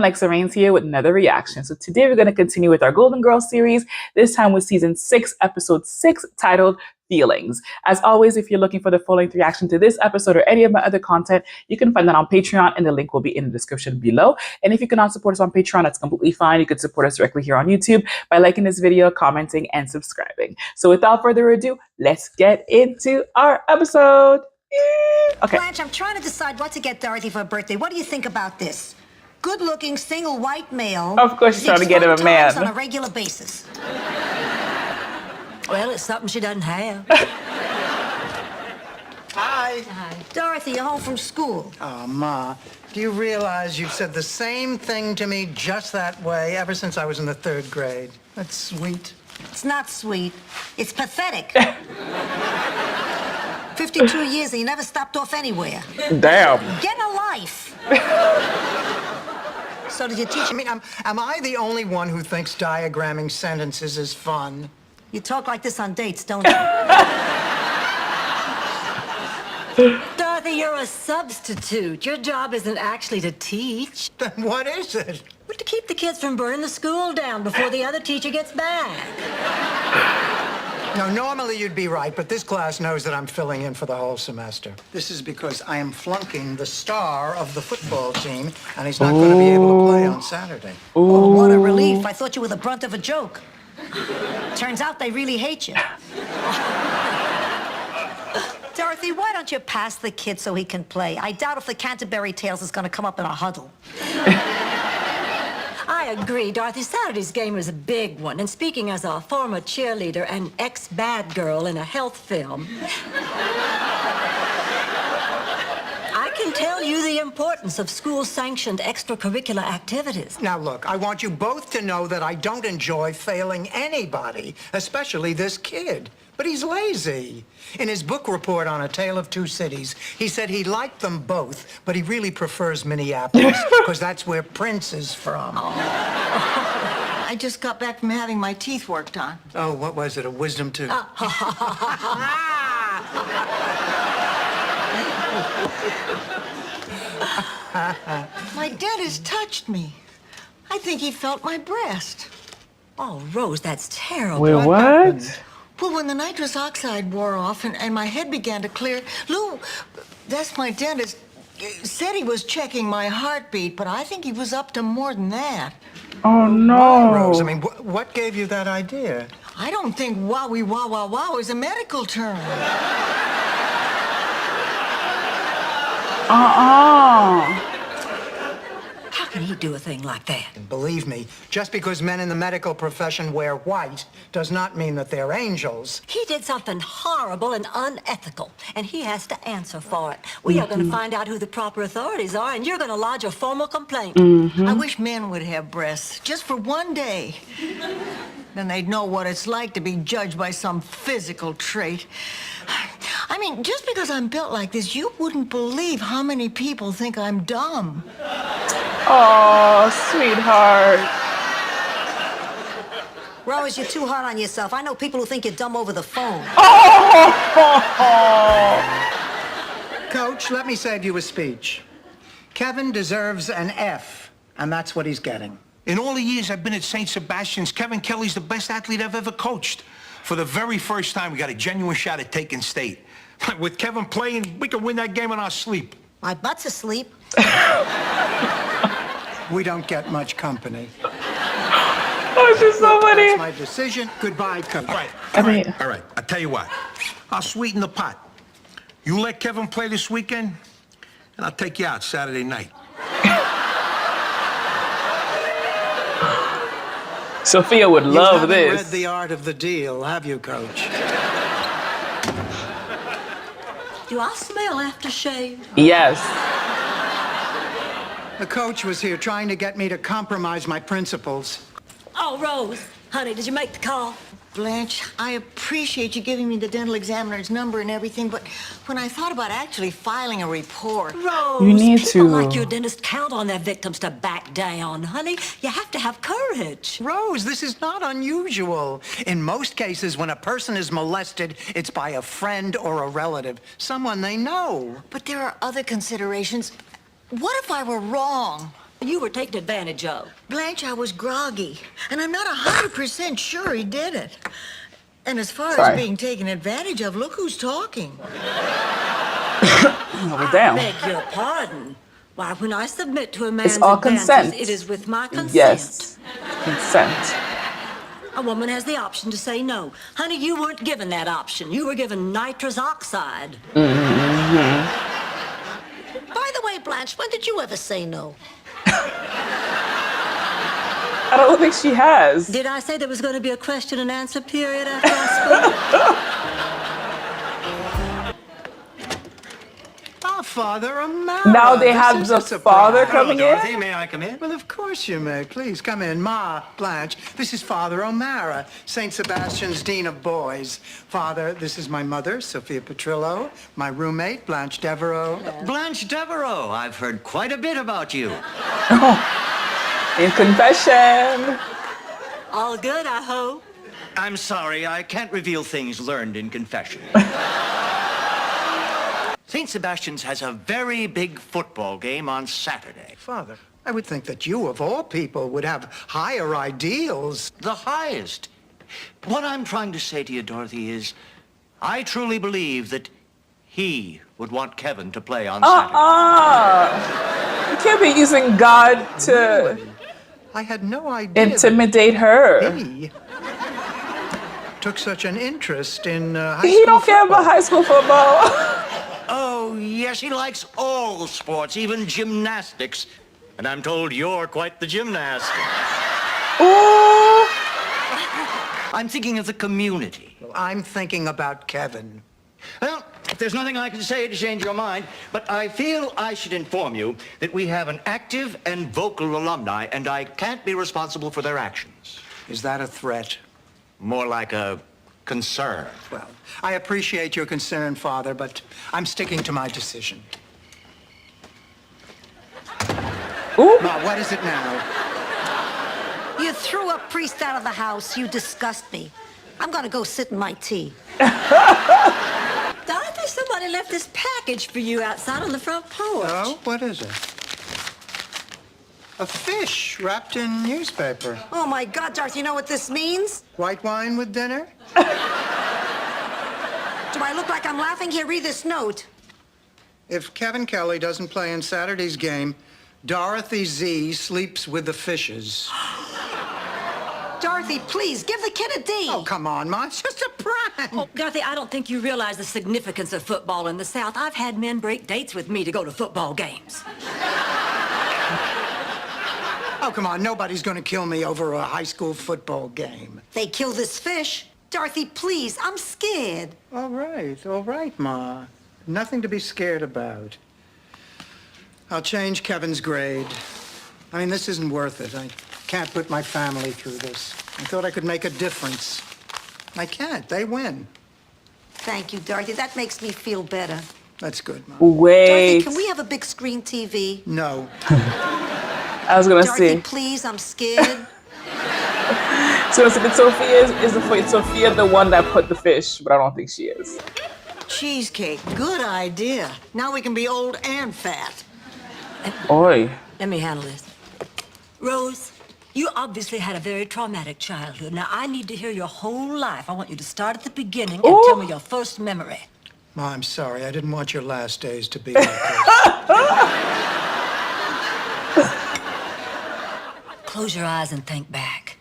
Alexxa Rains here with another reaction. So today we're going to continue with our Golden Girls series, this time with season 6, episode 6, titled Feelings. As always, if you're looking for the full-length reaction to this episode or any of my other content, you can find that on Patreon, and the link will be in the description below. And if you cannot support us on Patreon, that's completely fine. You can support us directly here on YouTube by liking this video, commenting, and subscribing. So without further ado, let's get into our episode. Okay. Blanche, I'm trying to decide what to get Dorothy for her birthday. What do you think about this? Good-looking, single white male. Of course she's trying to get him a man. On a regular basis. Well, it's something she doesn't have. Hi. Hi. Dorothy, you're home from school. Oh, Ma, do you realize you've said the same thing to me just that way ever since I was in the 3rd grade? That's sweet. It's not sweet. It's pathetic. 52 years and you never stopped off anywhere. Damn. Get a life. So did you teach me? Am I the only one who thinks diagramming sentences is fun? You talk like this on dates, don't you? Dorothy, you're a substitute. Your job isn't actually to teach. Then what is it? But to keep the kids from burning the school down before the other teacher gets back. No, normally you'd be right, but this class knows that I'm filling in for the whole semester. This is because I am flunking the star of the football team, and he's not going to be able to play on Saturday. Oh, what a relief. I thought you were the brunt of a joke. Turns out they really hate you. Dorothy, why don't you pass the kid so he can play? I doubt if the Canterbury Tales is going to come up in a huddle. I agree, Dorothy. Saturday's game was a big one. And speaking as a former cheerleader and ex-bad girl in a health film, I can tell you the importance of school-sanctioned extracurricular activities. Now, look, I want you both to know that I don't enjoy failing anybody, especially this kid. But he's lazy. In his book report on A Tale of Two Cities, he said he liked them both, but he really prefers Minneapolis, because that's where Prince is from. I just got back from having my teeth worked on. Oh, what was it, a wisdom tooth? My dentist touched me. I think he felt my breast. Oh, Rose, that's terrible. Wait, what? Well, when the nitrous oxide wore off and my head began to clear, Lou, that's my dentist, said he was checking my heartbeat, but I think he was up to more than that. Oh, no. Why, Rose? I mean, what gave you that idea? I don't think wowie wah wah wow is a medical term. How can he do a thing like that? Believe me, just because men in the medical profession wear white does not mean that they're angels. He did something horrible and unethical, and he has to answer for it. We are going to find out who the proper authorities are, and you're going to lodge a formal complaint. I wish men would have breasts, just for one day. Then they'd know what it's like to be judged by some physical trait. I mean, just because I'm built like this, you wouldn't believe how many people think I'm dumb. Oh, sweetheart. Rose, you're too hard on yourself. I know people who think you're dumb over the phone. Coach, let me save you a speech. Kevin deserves an F, and that's what he's getting. In all the years I've been at St. Sebastian's, Kevin Kelly's the best athlete I've ever coached. For the very first time, we got a genuine shot at taking state. With Kevin playing, we could win that game in our sleep. My butt's asleep. We don't get much company. Oh, she's so funny. That's my decision. Goodbye, Coach. All right, all right. I'll tell you what. I'll sweeten the pot. You let Kevin play this weekend, and I'll take you out Saturday night. Sophia would love this. You haven't read The Art of the Deal, have you, Coach? Do I smell aftershave? Yes. The coach was here trying to get me to compromise my principles. Oh, Rose, honey, did you make the call? Blanche, I appreciate you giving me the dental examiner's number and everything, but when I thought about actually filing a report... Rose, You need people to. like your dentist count on their victims to back down, honey. You have to have courage. Rose, this is not unusual. In most cases, when a person is molested, it's by a friend or a relative, someone they know. But there are other considerations. What if I were wrong? You were taken advantage of. Blanche, I was groggy, and I'm not 100% sure he did it. And as far Sorry. as being taken advantage of, look who's talking. Oh, well, damn. I beg your pardon. Why, when I submit to a man's It's all advances, consent. it is with my consent. Yes. Consent. A woman has the option to say no. Honey, you weren't given that option. You were given nitrous oxide. By the way, Blanche, when did you ever say no? I don't think she has. Did I say there was going to be a question and answer period after I spoke? Our father, Amara. Now they This have is the a surprise. father coming Dorothy, in? may I come in? Well, of course you may. Please come in. Ma, Blanche, this is Father O'Mara, St. Sebastian's Dean of Boys. Father, this is my mother, Sophia Petrillo, my roommate, Blanche Devereaux. Blanche Devereaux, I've heard quite a bit about you. In confession. All good, I hope. I'm sorry, I can't reveal things learned in confession. St. Sebastian's has a very big football game on Saturday. Father, I would think that you, of all people, would have higher ideals. The highest. What I'm trying to say to you, Dorothy, is I truly believe that he would want Kevin to play on Saturday. You can't be using God to I had no idea that intimidate her. he took such an interest in high He school don't care football. about high school football. Oh, yes, he likes all sports, even gymnastics. And I'm told you're quite the gymnast. Ooh. I'm thinking of the community. I'm thinking about Kevin. Well, there's nothing I can say to change your mind, but I feel I should inform you that we have an active and vocal alumni, and I can't be responsible for their actions. Is that a threat? More like a concern. Well, I appreciate your concern, Father, but I'm sticking to my decision. Ooh. Ma, what is it now? You threw a priest out of the house. You disgust me. I'm gonna go sit in my tea. Dorothy, somebody left this package for you outside on the front porch. Oh, what is it? A fish wrapped in newspaper. Oh, my God, Dorothy, you know what this means? White wine with dinner? Do I look like I'm laughing? Here, read this note. If Kevin Kelly doesn't play in Saturday's game, Dorothy Z sleeps with the fishes. Dorothy, please, give the kid a D. Oh, come on, Ma. It's just a prank. Oh, Dorothy, I don't think you realize the significance of football in the South. I've had men break dates with me to go to football games. Oh, come on. Nobody's going to kill me over a high school football game. They kill this fish. Dorothy, please, I'm scared. All right, Ma. Nothing to be scared about. I'll change Kevin's grade. I mean, this isn't worth it. I can't put my family through this. I thought I could make a difference. I can't. They win. Thank you, Dorothy. That makes me feel better. That's good, Ma. Wait. Dorothy, can we have a big screen TV? No. I was gonna Dorothy, say. please, I'm scared. So Sophia the one that put the fish, but I don't think she is. Cheesecake, good idea. Now we can be old and fat. Oi. Let me handle this. Rose, you obviously had a very traumatic childhood. Now, I need to hear your whole life. I want you to start at the beginning and Ooh. tell me your first memory. Ma, I'm sorry. I didn't want your last days to be like this. Close your eyes and think back.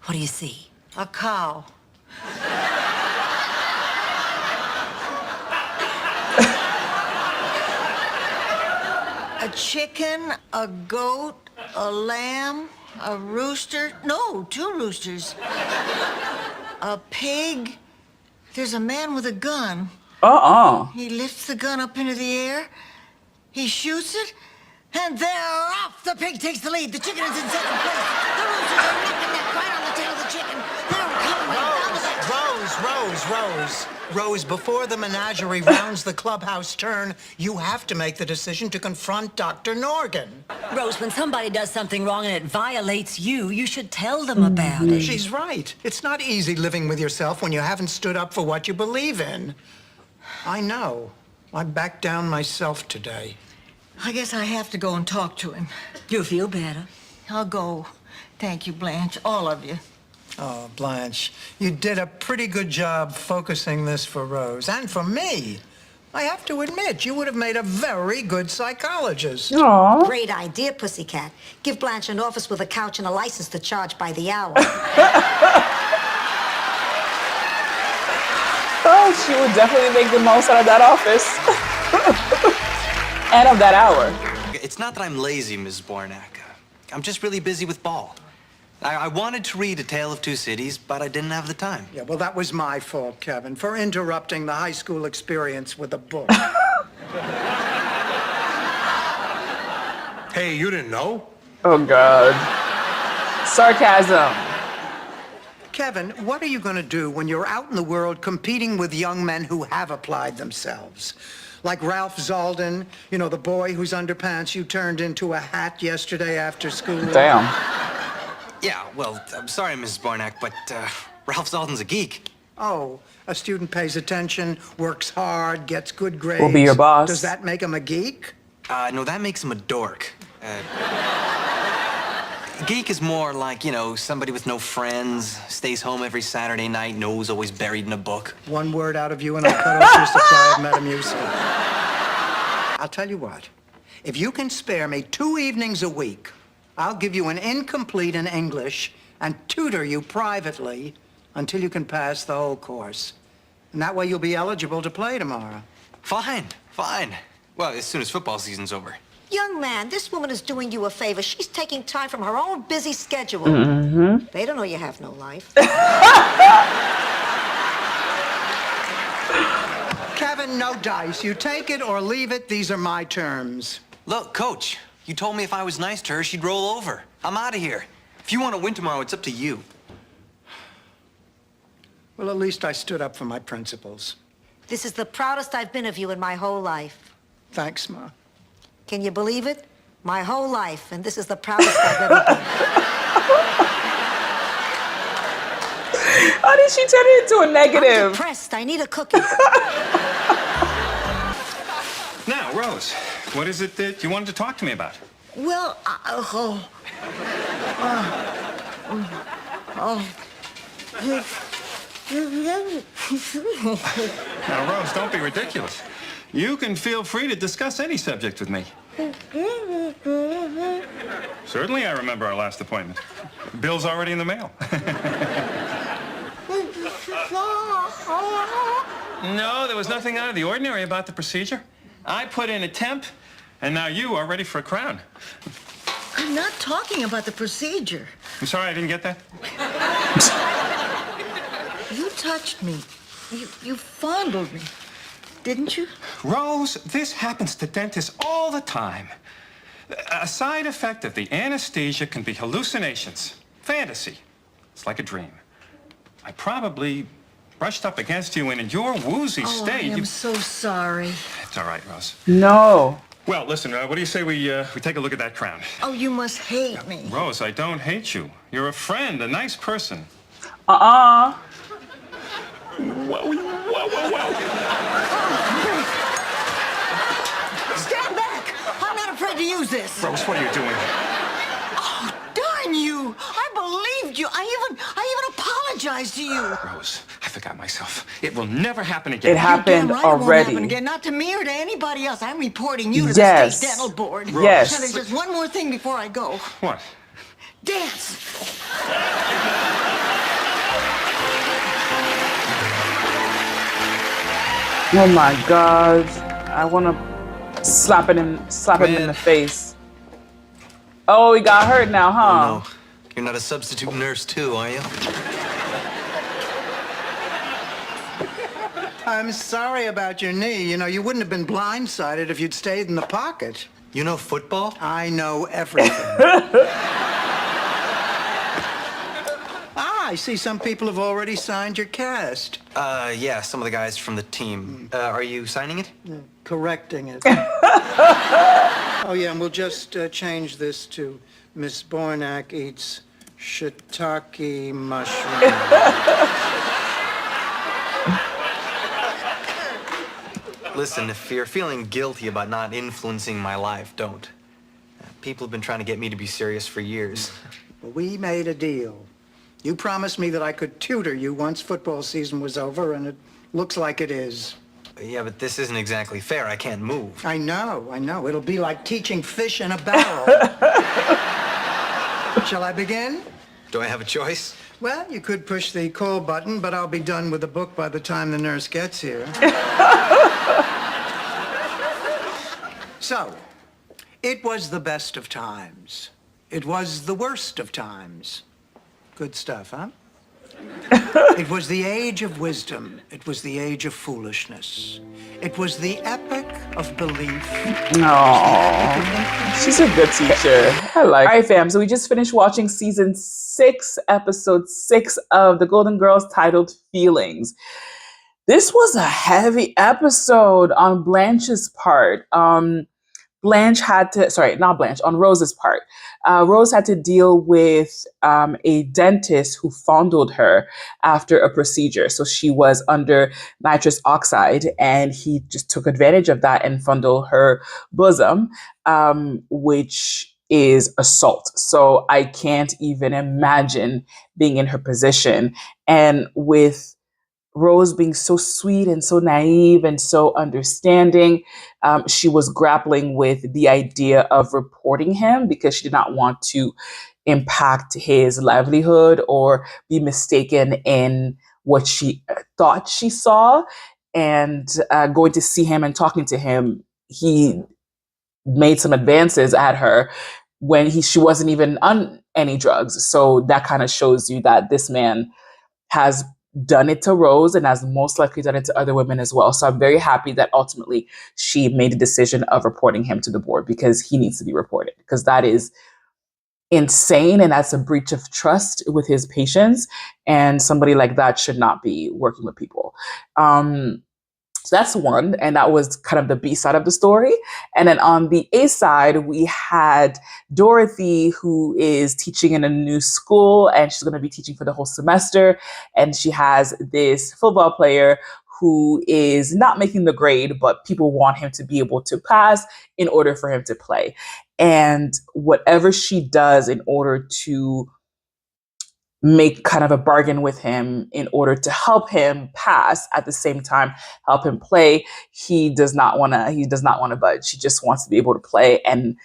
What do you see? A cow. A chicken, a goat, a lamb, a rooster. No, 2 roosters. A pig. There's a man with a gun. He lifts the gun up into the air. He shoots it. And they're off. The pig takes the lead. The chicken is in second place. The roosters are neck and neck right on the tail of the chicken. They're coming down the back. Rose, before the menagerie rounds the clubhouse turn, you have to make the decision to confront Dr. Norgan. Rose, when somebody does something wrong and it violates you, you should tell them about it. She's right. It's not easy living with yourself when you haven't stood up for what you believe in. I know. I backed down myself today. I guess I have to go and talk to him. You'll feel better. I'll go. Thank you, Blanche, all of you. Oh, Blanche, you did a pretty good job focusing this for Rose. And for me. I have to admit, you would have made a very good psychologist. Aww. Great idea, Pussycat. Give Blanche an office with a couch and a license to charge by the hour. Oh, she would definitely make the most out of that office. And of that hour. It's not that I'm lazy, Ms. Bornak. I'm just really busy with ball. I wanted to read A Tale of Two Cities, but I didn't have the time. Yeah, well, that was my fault, Kevin, for interrupting the high school experience with a book. Hey, you didn't know? Oh, God. Sarcasm. Kevin, what are you going to do when you're out in the world competing with young men who have applied themselves? Like Ralph Zalden, you know, the boy whose underpants you turned into a hat yesterday after school. Damn. Yeah, well, I'm sorry, Mrs. Bornak, but Ralph Zalden's a geek. Oh, a student pays attention, works hard, gets good grades. Will be your boss. Does that make him a geek? No, that makes him a dork. Geek is more like, you know, somebody with no friends, stays home every Saturday night, nose always buried in a book. One word out of you and I'll cut off your supply of Metamucil. I'll tell you what. If you can spare me 2 evenings a week, I'll give you an incomplete in English and tutor you privately until you can pass the whole course. And that way you'll be eligible to play tomorrow. Fine, fine. Well, as soon as football season's over. Young man, this woman is doing you a favor. She's taking time from her own busy schedule. They don't know you have no life. Kevin, no dice. You take it or leave it. These are my terms. Look, Coach, you told me if I was nice to her, she'd roll over. I'm out of here. If you want to win tomorrow, it's up to you. Well, at least I stood up for my principles. This is the proudest I've been of you in my whole life. Thanks, Ma. Can you believe it? My whole life, and this is the proudest I've ever been. How did she turn it into a I'm negative? depressed. I need a cookie. Now, Rose, what is it that you wanted to talk to me about? Well, Now, Rose, don't be ridiculous. You can feel free to discuss any subject with me. Certainly, I remember our last appointment. Bill's already in the mail. No, there was nothing out of the ordinary about the procedure. I put in a temp, and now you are ready for a crown. I'm not talking about the procedure. I'm sorry, I didn't get that. You touched me. You fondled me. Didn't you? Rose, this happens to dentists all the time. A side effect of the anesthesia can be hallucinations, fantasy. It's like a dream. I probably brushed up against you, and in your woozy state, I am so sorry. It's all right, Rose. No. Well, listen, what do you say we take a look at that crown? Oh, you must hate me. Rose, I don't hate you. You're a friend, a nice person. Uh-uh. Whoa. Stand back! I'm not afraid to use this. Rose, what are you doing? Oh, darn you! I believed you. I even apologized to you. Rose, I forgot myself. It will never happen again. It happened Damn right It won't happen already. again. Not to me or to anybody else. I'm reporting you to Yes. the State Dental Board. Yes. Now, there's just one more thing before I go. What? Dance. Oh my God. I want to slap him in the face. Oh, he got hurt now, huh? Oh, no. You're not a substitute nurse, too, are you? I'm sorry about your knee. You know, you wouldn't have been blindsided if you'd stayed in the pocket. You know football? I know everything. I see some people have already signed your cast. Yeah, some of the guys from the team. Are you signing it? Correcting it. Oh, yeah, and we'll just change this to Miss Bornak eats shiitake mushroom. Listen, if you're feeling guilty about not influencing my life, don't. People have been trying to get me to be serious for years. We made a deal. You promised me that I could tutor you once football season was over, and it looks like it is. Yeah, but this isn't exactly fair. I can't move. I know. It'll be like teaching fish in a barrel. Shall I begin? Do I have a choice? Well, you could push the call button, but I'll be done with the book by the time the nurse gets here. So, it was the best of times. It was the worst of times. Good stuff, huh? It was the age of wisdom. It was the age of foolishness. It was the epic of belief. Aww, she's a good teacher. I like. All right, fam. So we just finished watching season 6, episode 6 of The Golden Girls, titled "Feelings." This was a heavy episode on Blanche's part. Blanche had to, sorry, not Blanche, on Rose's part. Rose had to deal with a dentist who fondled her after a procedure. So she was under nitrous oxide, and he just took advantage of that and fondled her bosom, which is assault. So I can't even imagine being in her position. And with Rose being so sweet and so naive and so understanding, she was grappling with the idea of reporting him because she did not want to impact his livelihood or be mistaken in what she thought she saw. And going to see him and talking to him, he made some advances at her when she wasn't even on any drugs. So that kind of shows you that this man has done it to Rose and has most likely done it to other women as well. So I'm very happy that ultimately she made a decision of reporting him to the board, because he needs to be reported, because that is insane and that's a breach of trust with his patients, and somebody like that should not be working with people. So that's one, and that was kind of the B side of the story. And then on the A side, we had Dorothy, who is teaching in a new school, and she's going to be teaching for the whole semester. And she has this football player who is not making the grade, but people want him to be able to pass in order for him to play. And whatever she does in order to make kind of a bargain with him in order to help him pass, at the same time help him play, he does not want to budge. He just wants to be able to play. And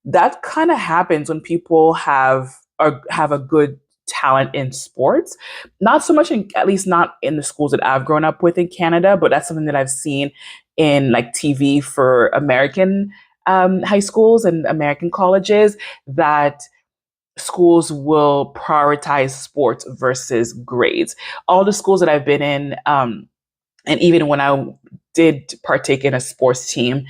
that kind of happens when people have a good talent in sports. Not so much at least not in the schools that I've grown up with in Canada, but that's something that I've seen in like TV for American high schools and American colleges, that schools will prioritize sports versus grades. All the schools that I've been in, and even when I did partake in a sports team,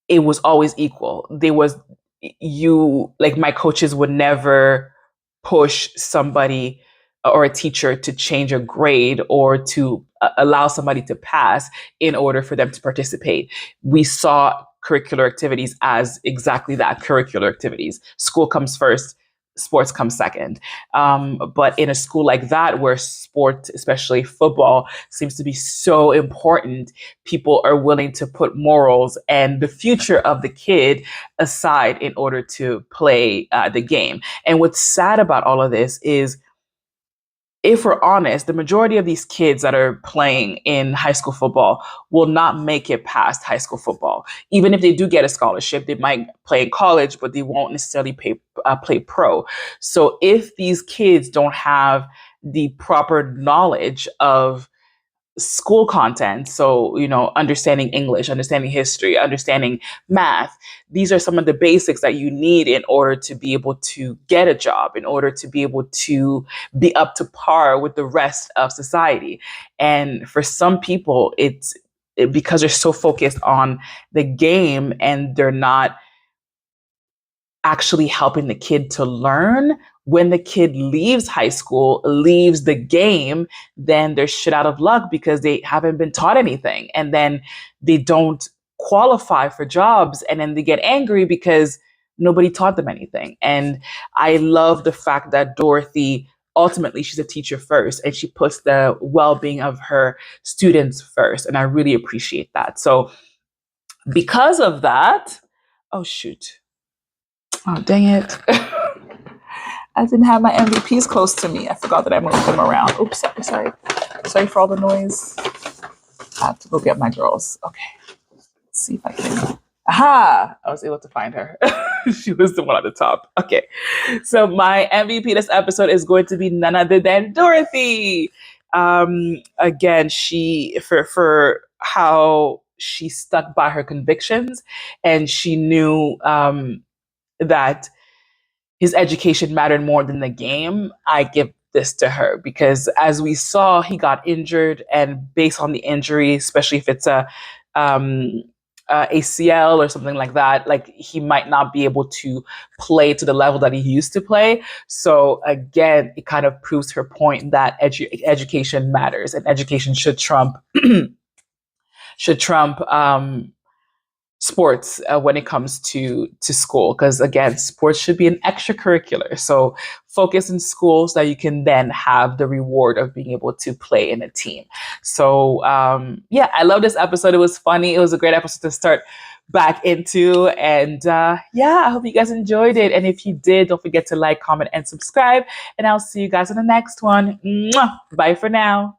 it was always equal. My coaches would never push somebody or a teacher to change a grade or to allow somebody to pass in order for them to participate. We saw curricular activities as exactly that, curricular activities. School comes first, sports comes second. But in a school like that, where sport, especially football, seems to be so important, people are willing to put morals and the future of the kid aside in order to play the game. And what's sad about all of this is, if we're honest, the majority of these kids that are playing in high school football will not make it past high school football. Even if they do get a scholarship, they might play in college, but they won't necessarily play pro. So if these kids don't have the proper knowledge of school content, so, understanding English, understanding history, understanding math, these are some of the basics that you need in order to be able to get a job, in order to be able to be up to par with the rest of society. And for some people, because they're so focused on the game and they're not actually helping the kid to learn. When the kid leaves high school, leaves the game, then they're shit out of luck because they haven't been taught anything. And then they don't qualify for jobs. And then they get angry because nobody taught them anything. And I love the fact that Dorothy ultimately she's a teacher first, and she puts the well-being of her students first. And I really appreciate that. So because of that, oh shoot. Oh, dang it. I didn't have my MVPs close to me. I forgot that I moved them around. Oops, sorry. Sorry for all the noise. I have to go get my girls. Okay. Let's see if I can. Aha! I was able to find her. She was the one at the top. Okay. So my MVP this episode is going to be none other than Dorothy. Again, she for how she stuck by her convictions, and she knew that his education mattered more than the game. I give this to her because, as we saw, he got injured, and based on the injury, especially if it's a ACL or something like that, like he might not be able to play to the level that he used to play. So again, it kind of proves her point that education matters, and education should trump sports when it comes to school, because again, sports should be an extracurricular. So focus in school so that you can then have the reward of being able to play in a team. So yeah, I love this episode. It was funny. It was a great episode to start back into, and yeah, I hope you guys enjoyed it. And if you did, don't forget to like, comment, and subscribe, and I'll see you guys in the next one. Mwah! Bye for now.